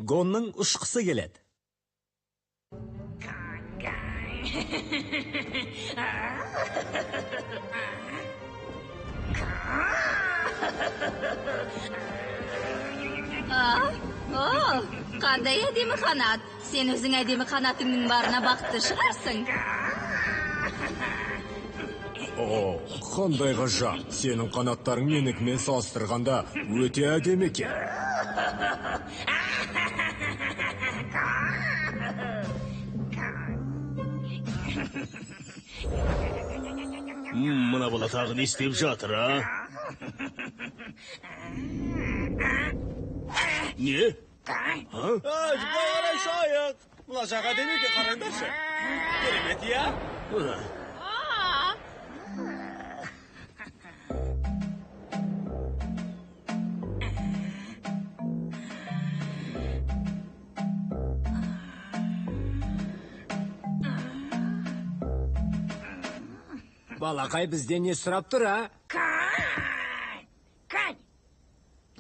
Гонның ұшқысы келеді. Қандай әдемі қанат. Сен өзің әдемі қанатыңның барына бақытты шығарсың. Қандай ғажап. Сенің қанаттарың менікімен салыстырғанда өте әдемі екен. Мына бала тағы не істеп жатыр, а? Не? Қарай шайық. Мына жаға демеке қараңдаршы. Керемет, иә? Балақай бізден не сұрап тұр, а?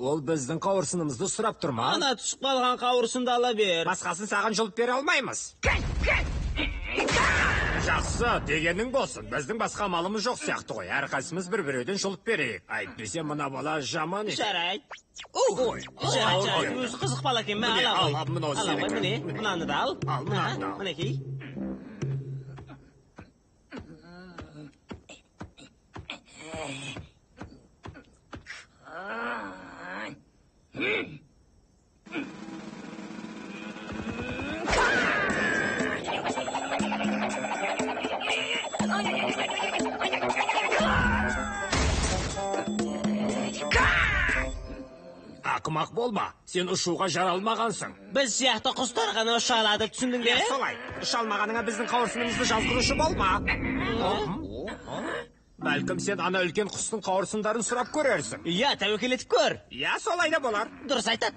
Ол біздің қауырсынымызды сұрап тұр ма? Ана түсіп қалған қауырсынды ала бер. Басқасын саған жұлып бере алмаймыз. Жақсы, дегенің болсын. Біздің басқа малымыз жоқ сияқты ғой. Әрқайсымыз бір-біреуден жұлып берейік. Әйтпесе мына бала жаман екен. Жарайды. Жарайды. Өзі қызық бала екен, мен ала ғой. Ала ғой, міне. Мынаны да ал. Ал, мынаны да ал. Мінекей. Ақымақ болма, сен ұшуға жаралмағансың. Біз сияқты құстар ғана ұша алады, түсіндің бе? Солай, ұша алмағаныңа біздің қауырсынымызды жазғырушы болма. Бәлкім сен ана үлкен құстың қауырсындарын сұрап көрерсің. Иә, тәуекел етіп көр. Иә, солай да болар. Дұрыс айтады.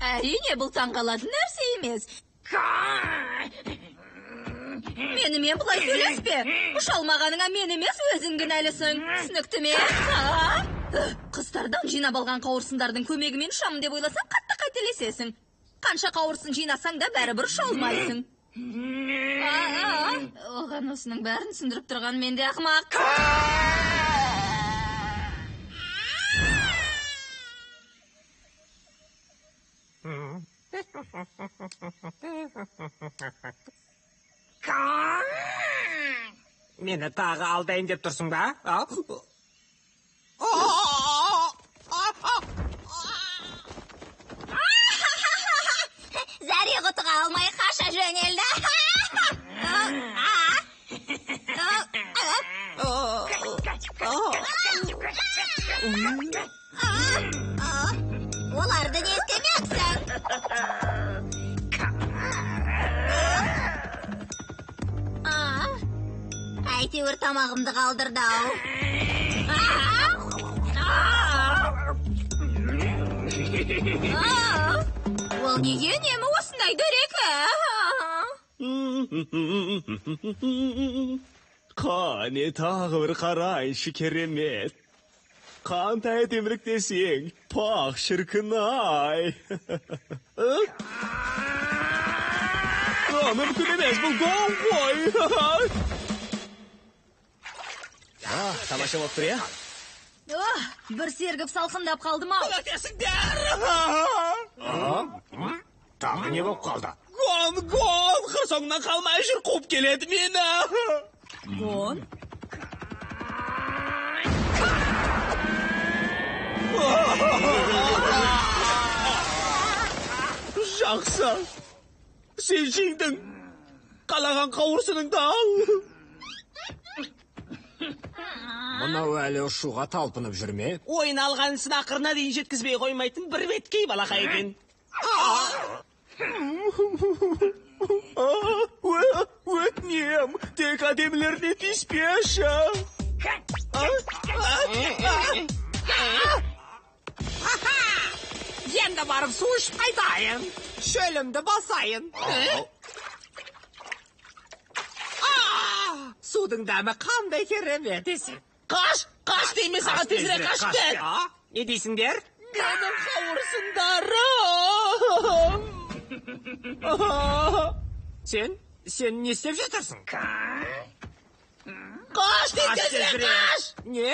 Әрине, бұл таңғалатын нәрсе емес. Менімен бұлай сөйлеспе. Ұшалмағаныңа мен емес, өзің кінәлісің. Түсінікті ме? Қыздардан жинап алған қауырсындардың көмегімен ұшамын деп ойласаң, қатты қателесесің. Қанша қауырсын жинасаң да бәрібір ұша алмайсың. Оған осының бәрін түсіндіріп тұрған мен де ақымақ. Мені тағы алдайын деп тұрсың ба? Зәре құтыға алмай қаша жөнелді. Оларды не істемексің? Әйтеуір тамағымды қалдырды-ау. Ол неге үнемі осындай дөрекі? Қане тағы бір қарайшы, керемет. Қандай әдемілік десең, пақ шіркін-ай. Мүмкін емес, бұл гол ғой. Тамаша болып тұр, иә? Бір сергіп салқындап қалдым-ау. Тағы не болып қалды? Гон, қырсоңнан қалмай жүр, қуып келеді мені. Гон? Жақсы. Сен жеңдің. Қалаған қауырсыныңды ал. Мынау әлі ұшуға талпынып жүрме? Ойын алғансын ақырына дейін жеткізбей қоймайтын бір беткей балақай екен. Ем, тек адемлеріне тиіспеші. Енді барып су ішіп қайтайын. Шөлімді басайын. Судың дәмі қандай керемет десең. Қаш деймін саған тезірек қаш кет. Не дейсіңдер? Менің қауырсындарым. Сен не істеп жатырсың? Қаш деймін тезірек қаш. Не?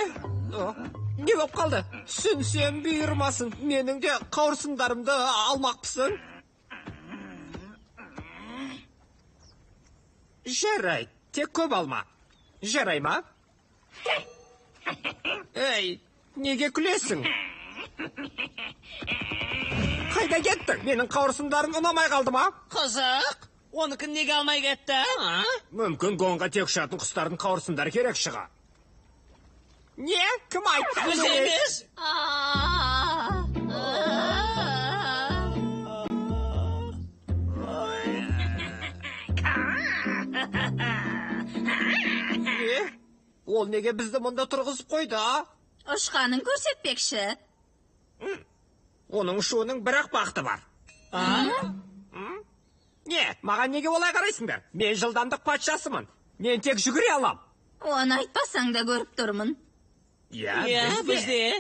Не болып қалды? Сүнсем бұйырмасын. Менің де қауырсындарымды алмақпысың. Жарай, тек көп алма. Жарай ма? Ей, неге күлесің? Қайда кеттің? Менің қауырсындарым ұнамай қалды ма? Қызық, оныкі неге алмай кетті? Мүмкін гонға тек ұшатын құстардың қауырсындары керек шыға. Не? Кім айтты? Біз емес. Не? Ол неге бізді мұнда тұрғызып қойды? Ұшқанын көрсетпекші. Оның ұшуының бір-ақ бақыты бар. Не? Маған неге олай қарайсыңдар? Мен жылдамдық патшасымын. Мен тек жүгіре алам. Оны айтпасаң да көріп тұрмын. Я, Бізде.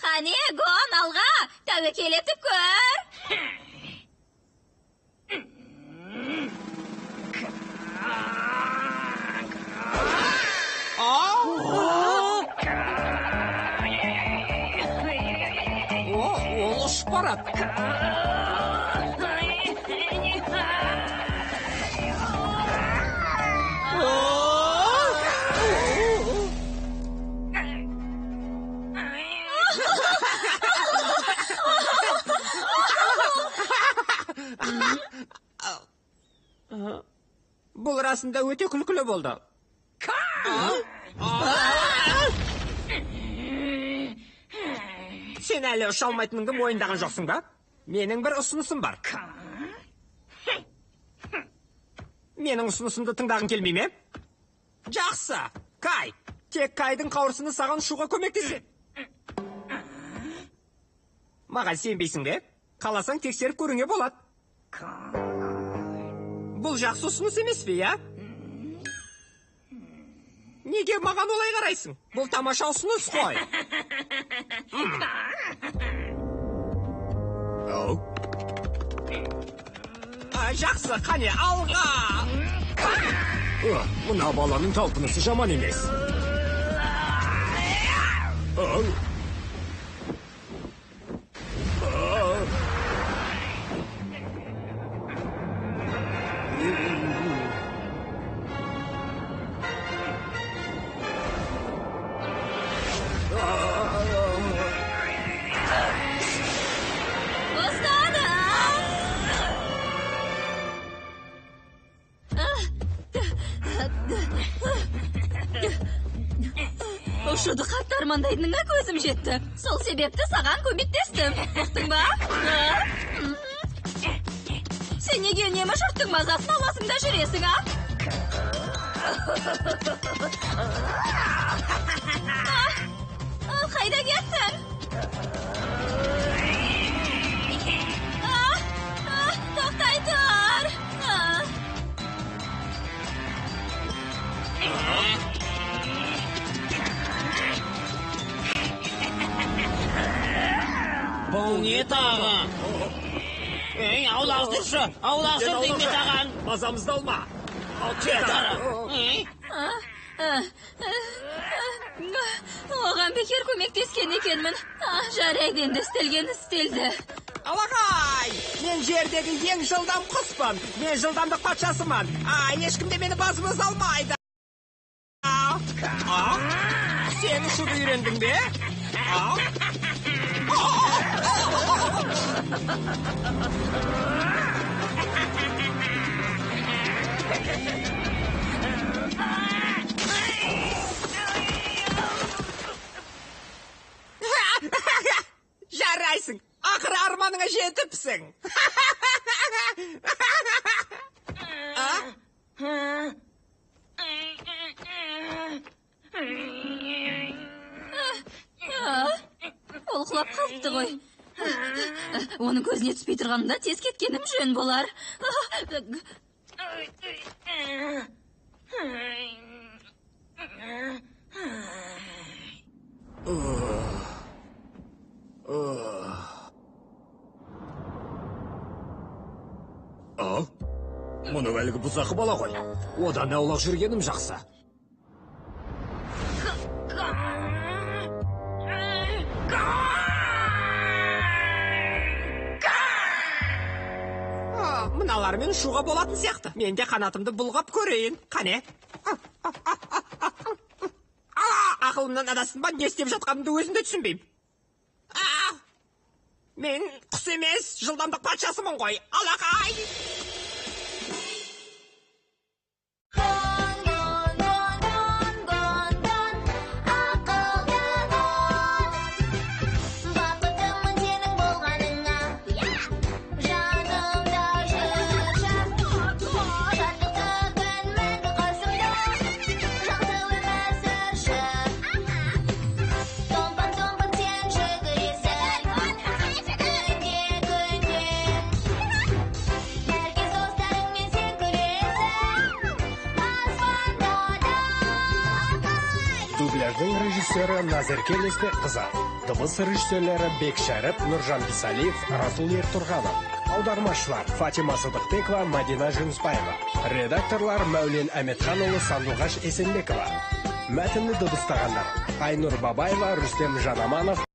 Қане, Гон, алға, тәуекел етіп көр. Ол ұшып барады. Бұл расында өте күлкілі болды. Сен әлі ұша алмайтыныңды мойындаған жоқсың ба? Менің бір ұсынысым бар. Менің ұсынысымды тыңдағың келмей ме? Жақсы, Кай. Тек Кайдың қауырсыны саған ұшуға көмектеседі. Маған сенбейсің бе? Қаласаң тексеріп көруіңе болады. Бұл жақсы ұсыныс емес пе, я? Неге маған олай қарайсың? Бұл тамаша ұсыныс қой. Жақсы, қане, алға! Мына баланың талпынысы жаман емес. Ұшуды қатты армандайтыныңа көзім жетті. Сол себепті саған көмектестім. Ұқтың ба? Сен неге үнемі жұрттың мазасын аласың да жүресің, а? Қайда кеттің? Тоқтай тұр. Бұл не тағын? Ей, аулақтыршы дейме таған. Мазамызды алма. Оған бекер көмектескен екенмін. Жарайды, енді істелген істелді. Алағай! Мен жердегі ең жылдам құспын. Мен жылдамдық патшасымын. Ешкім де мені басымыз алмайды. Сен ұшуды үйрендің бе? Жарайсың. Ақыры арманыңа жетіпсің. Ол құлап қалыпты ғой. Оның көзіне түспей тұрғанымда тез кеткенім жөн болар. Мұны әлгі бұзақы бала ғой. Одан аулақ жүргенім жақсы. Мыналармен ұшуға болатын сияқты. Мен де қанатымды бұлғап көрейін. Қане? Ақылымнан адасын ба, не істеп жатқанымды өзімді түсінбеймін. Мен құс емес, жылдамдық патшасымын ғой. Алақай! Дубляждың режиссері Назерке Леспекқызы. Дыбыс режиссерлері Бек Шәріп, Нұржан Писалиев, Расул Ертұрғанов. Аудармашылар Фатима Сыдықбекова, Мадина Жүнісбаева. Редакторлар Мәулен Әметханұлы, Сандуғаш Есенбекова. Мәтінді дыбыстағандар Айнұр Бабаева, Рүстем Жанаманов.